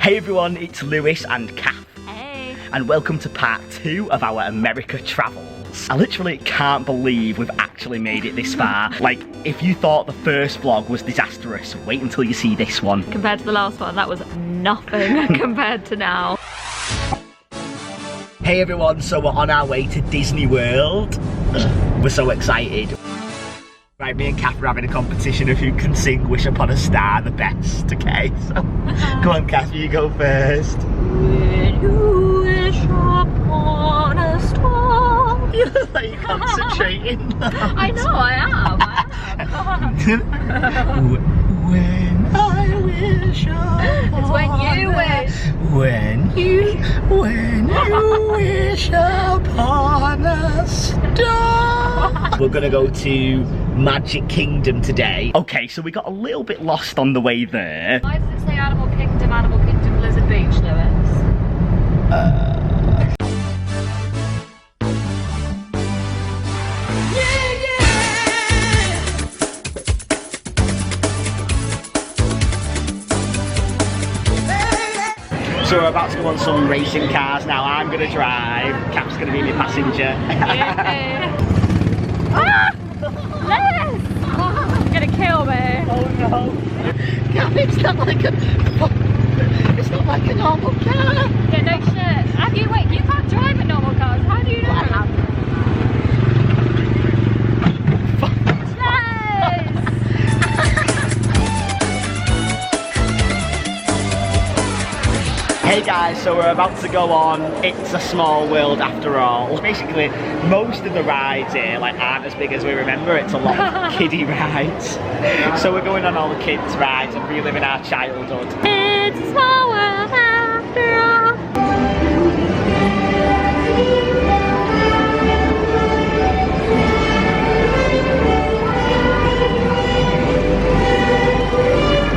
Hey everyone, it's Lewis and Kath. Hey. And welcome to part 2 of our America travels. I literally can't believe we've actually made it this far. Like, if you thought the first vlog was disastrous, wait until you see this one. Compared to the last one, that was nothing compared to now. Hey everyone, so we're on our way to Disney World. We're so excited. Right, me and Kath are having a competition of who can sing Wish Upon a Star the best, okay? So, come on Kath, you go first. When you wish upon a star. You look like you're concentrating. I know, I am. When I wish upon It's when you wish. When you wish upon a star. We're gonna go to Magic Kingdom today. Okay, so we got a little bit lost on the way there. Why does it say Animal Kingdom, Blizzard Beach, Lewis? So we're about to go on some racing cars now. I'm gonna drive, Kath's gonna be my passenger. Yeah. Lewis! You're gonna kill me. Oh no. Kath, it's not like a normal car. Yeah, no shit. Wait, you can't drive a normal car. How do you know? Hey guys, so we're about to go on It's a Small World after all. Basically, most of the rides here aren't as big as we remember. It's a lot of kiddie rides. So we're going on all the kids' rides and reliving our childhood. It's a small world after all.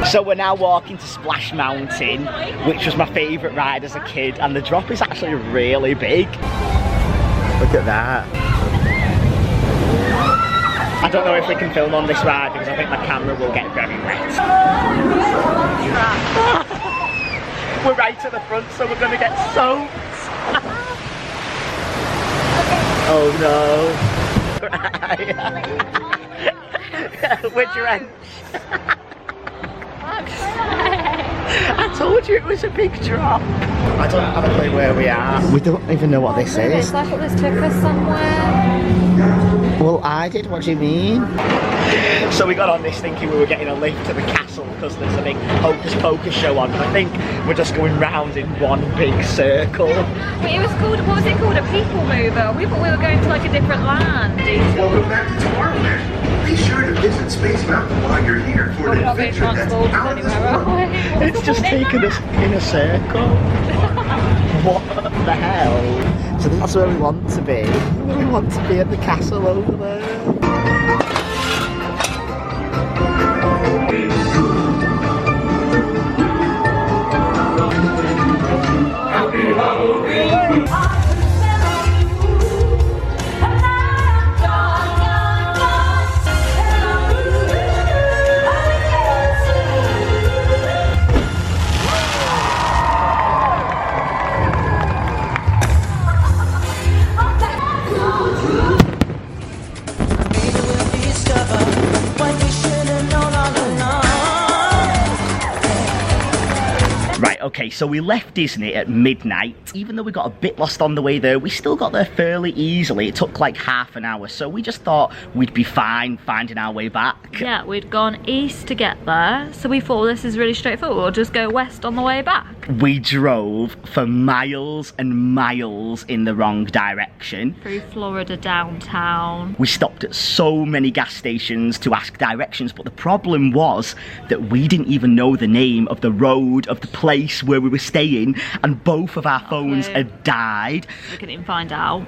So we're now walking to Splash Mountain, which was my favourite ride as a kid, and the drop is actually really big. Look at that. I don't know if we can film on this ride because I think the camera will get very wet. We're right at the front, so we're going to get soaked. Oh no. We're drenched. I told you it was a big drop. I don't have a clue where we are. We don't even know what this is. It's like this took us somewhere. Well, I did. What do you mean? So we got on this thinking we were getting a lift to the castle because there's a big Hocus Pocus show on. I think we're just going round in one big circle. Wait, it was called, what was it called? A people mover. We thought we were going to like a different land. Welcome back to Tomorrowland. Be sure to visit Space Mountain while you're here for an adventure that's out of this world. It's just taken us in a circle. What the hell? So that's where we want to be. We want to be at the castle over there. Happy Halloween! Okay, so we left Disney at midnight. Even though we got a bit lost on the way there, we still got there fairly easily. It took like half an hour, so we just thought we'd be fine finding our way back. Yeah, we'd gone east to get there, so we thought this is really straightforward. We'll just go west on the way back. We drove for miles and miles in the wrong direction. Through Florida downtown. We stopped at so many gas stations to ask directions, but the problem was that we didn't even know the name of the road, of the place where we were staying, and both of our phones had died. We couldn't even find out.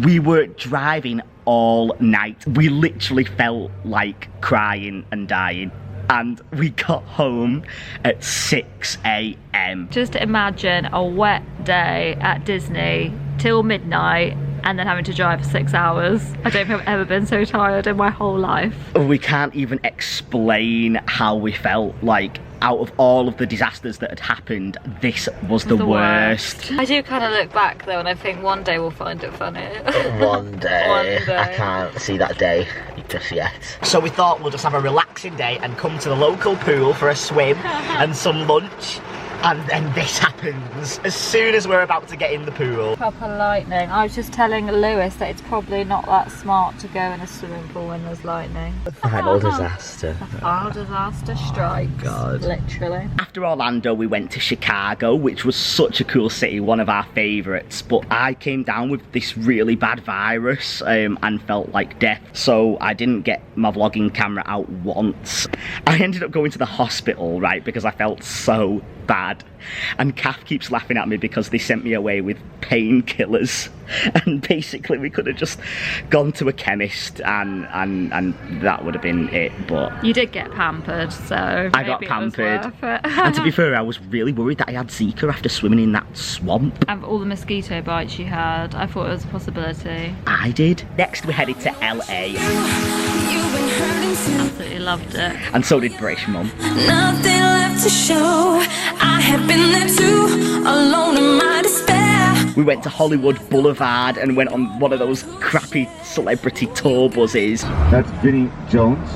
We were driving all night. We literally felt like crying and dying. And we got home at 6 AM. Just imagine a wet day at Disney till midnight and then having to drive for 6 hours. I don't think I've ever been so tired in my whole life. We can't even explain how we felt. Like, out of all of the disasters that had happened, this was the worst. I do kind of look back though and I think one day we'll find it funny. One day. One day. I can't see that day just yet. So we thought we'll just have a relaxing day and come to the local pool for a swim and some lunch. And then this happens as soon as we're about to get in the pool. Proper lightning. I was just telling Lewis that it's probably not that smart to go in a swimming pool when there's lightning. Final disaster. Final disaster strikes. God. Literally. After Orlando, we went to Chicago, which was such a cool city, one of our favourites. But I came down with this really bad virus and felt like death. So I didn't get my vlogging camera out once. I ended up going to the hospital, right, because I felt so bad. And Kath keeps laughing at me because they sent me away with painkillers. And basically we could have just gone to a chemist and that would have been it. But you did get pampered, so I got pampered. And to be fair, I was really worried that I had Zika after swimming in that swamp. And all the mosquito bites you had, I thought it was a possibility. I did. Next we headed to LA. Absolutely loved it. And so did British Mum. Nothing left to show. I have been there too, alone in my despair. We went to Hollywood Boulevard and went on one of those crappy celebrity tour buses. That's Vinnie Jones.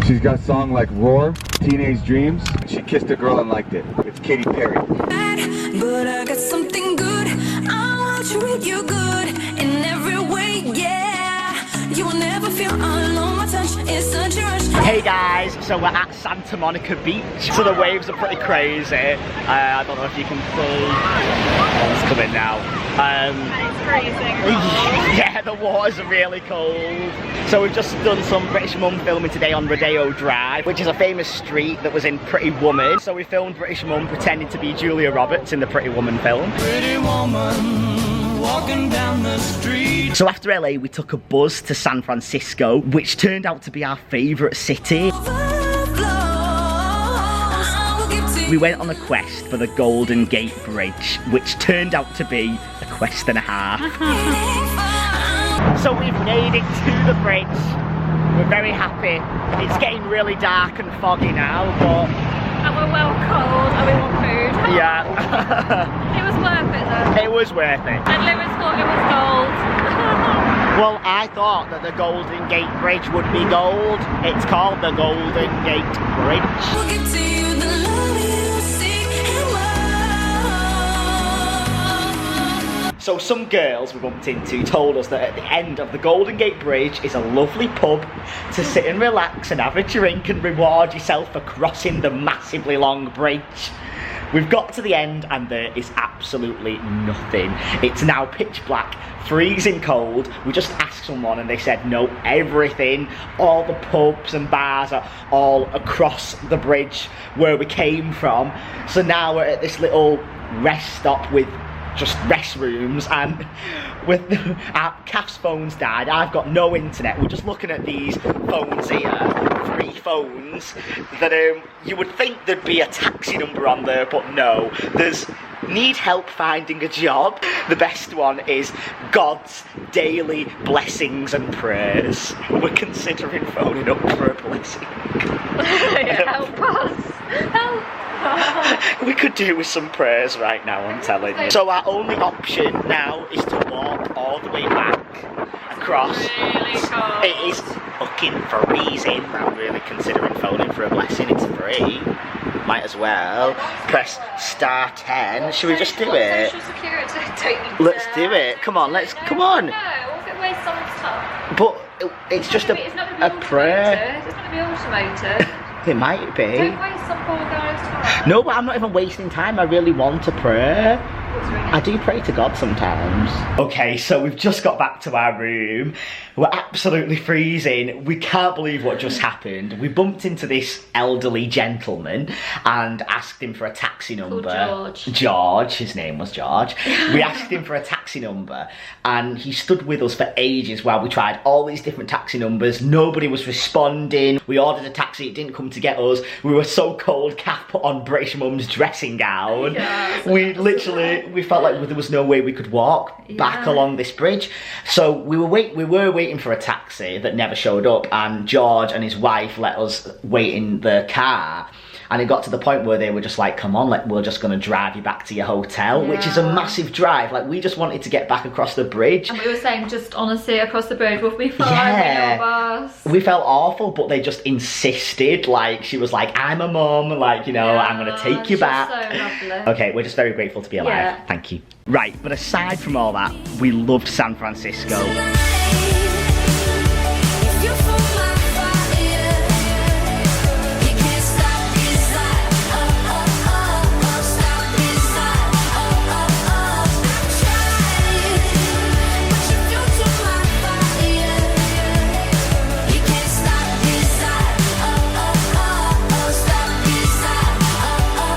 She's got a song like Roar, Teenage Dreams. She kissed a girl and liked it. It's Katy Perry. But I got something good. I want to treat you good in every way, yeah. You will never feel alone. My touch is such a rush. Hey guys, so we're at Santa Monica Beach. So the waves are pretty crazy. I don't know if you can see. It's coming now. It's freezing. Yeah, the water's really cold. So we've just done some British Mum filming today on Rodeo Drive, which is a famous street that was in Pretty Woman. So we filmed British Mum pretending to be Julia Roberts in the Pretty Woman film. Pretty woman walking down the street. So after LA, we took a bus to San Francisco, which turned out to be our favourite city. We went on a quest for the Golden Gate Bridge, which turned out to be a quest and a half. So we've made it to the bridge. We're very happy. It's getting really dark and foggy now, but... And we're well cold and we want food. Yeah. It was worth it though. It was worth it. And Lewis thought it was gold. Well, I thought that the Golden Gate Bridge would be gold. It's called the Golden Gate Bridge. We'll get to you, the love you seek and love. So some girls we bumped into told us that at the end of the Golden Gate Bridge is a lovely pub to sit and relax and have a drink and reward yourself for crossing the massively long bridge. We've got to the end and there is absolutely nothing. It's now pitch black, freezing cold. We just asked someone and they said no, everything, all the pubs and bars are all across the bridge where we came from. So now we're at this little rest stop with just restrooms, and with our Kath's phone's died. I've got no internet. We're just looking at these phones here, 3 phones that you would think there'd be a taxi number on there, but no. There's need help finding a job. The best one is God's daily blessings and prayers. We're considering phoning up for a blessing. Help us. Help. We could do with some prayers right now, I'm telling you. So our only option now is to walk all the way back across. Really cold. It is fucking freezing. I'm really considering phoning for a blessing. It's free. Might as well. Press star 10. Should we just do it? Social security take you Let's do it. Come on, come on. No, what if it wastes someone's time? But it's just It's not a going to be prayer. It's not going to be automated. It might be. Don't waste some poor guy's time. No, but I'm not even wasting time. I really want a prayer. I do pray to God sometimes. Okay, so we've just got back to our room. We're absolutely freezing. We can't believe what just happened. We bumped into this elderly gentleman and asked him for a taxi number. George. George, his name was George. We asked him for a taxi number and he stood with us for ages while we tried all these different taxi numbers. Nobody was responding. We ordered a taxi, it didn't come to get us. We were so cold, Kath put on British Mum's dressing gown. Yeah, We felt like there was no way we could walk back along this bridge. So we were waiting for a taxi that never showed up, and George and his wife let us wait in the car. And it got to the point where they were just like, come on, like, we're just gonna drive you back to your hotel, which is a massive drive. Like, we just wanted to get back across the bridge. And we were saying, just honestly, across the bridge, we'll be fine, Yeah. we know bus. We felt awful, but they just insisted. Like, she was like, I'm a mum, like, you know, I'm gonna take you she's back. so lovely. Okay, we're just very grateful to be alive. Yeah. Thank you. Right, but aside from all that, we loved San Francisco. If you feel my fire, you can't stop desire. Oh, oh, oh, oh, stop desire. Oh, oh, oh, I'm trying, but you feel to my fire. You can't stop desire. Oh, oh, oh, oh, stop desire. Oh,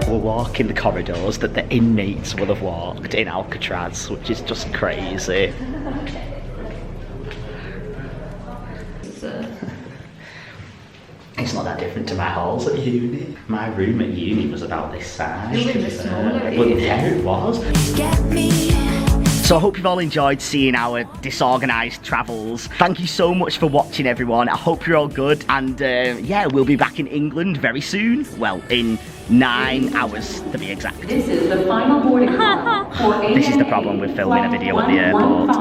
oh, oh. We're walking the corridors that the inmates would have walked in Alcatraz, which is just crazy. It's not that different to my halls at uni. My room at uni was about this size. Your room was smaller at But uni. yeah, it was. Get me. So I hope you've all enjoyed seeing our disorganised travels. Thank you so much for watching, everyone. I hope you're all good. And yeah, we'll be back in England very soon. Well, in 9 hours to be exact. This is the final boarding call for This is the problem with filming a video at the airport.